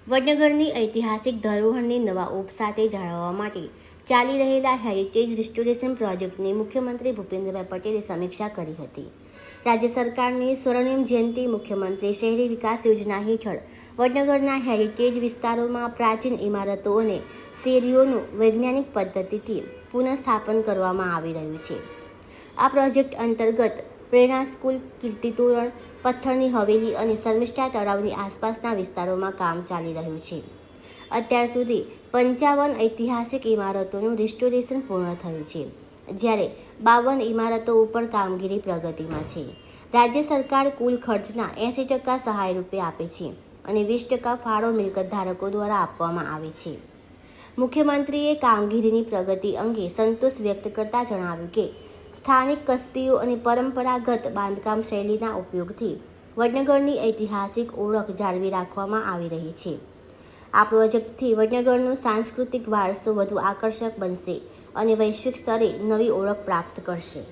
વડનગરની ઐતિહાસિક ધરોહરની નવા ઓપ સાથે જાળવવા માટે ચાલી રહેલા હેરિટેજ રિસ્ટોરેશન પ્રોજેક્ટની મુખ્યમંત્રી ભૂપેન્દ્રભાઈ પટેલે સમીક્ષા કરી હતી. રાજ્ય સરકારની સ્વર્ણિમ જયંતિ મુખ્યમંત્રી શહેરી વિકાસ યોજના હેઠળ વડનગરના હેરિટેજ વિસ્તારોમાં પ્રાચીન ઇમારતો અને શેરીઓનું વૈજ્ઞાનિક પદ્ધતિથી પુનઃસ્થાપન કરવામાં આવી રહ્યું છે. આ પ્રોજેક્ટ અંતર્ગત પ્રેરણા સ્કૂલ, કીર્તિ તોરણ, પથ્થરની હવેલી અને શર્મિષ્ઠા તળાવની આસપાસના વિસ્તારોમાં કામ ચાલી રહ્યું છે. અત્યાર સુધી 55 ઐતિહાસિક ઇમારતોનું રિસ્ટોરેશન પૂર્ણ થયું છે, જ્યારે 52 ઇમારતો ઉપર કામગીરી પ્રગતિમાં છે. રાજ્ય સરકાર કુલ ખર્ચના 80% સહાય રૂપે આપે છે અને 20% ફાળો મિલકત ધારકો દ્વારા આપવામાં આવે છે. મુખ્યમંત્રીએ કામગીરીની પ્રગતિ અંગે સંતોષ વ્યક્ત કરતા જણાવ્યું કે સ્થાનિક કસ્બીઓ અને પરંપરાગત બાંધકામ શૈલીના ઉપયોગથી વડનગરની ઐતિહાસિક ઓળખ જાળવી રાખવામાં આવી રહી છે. આ પ્રોજેક્ટથી વડનગરનો સાંસ્કૃતિક વારસો વધુ આકર્ષક બનશે અને વૈશ્વિક સ્તરે નવી ઓળખ પ્રાપ્ત કરશે.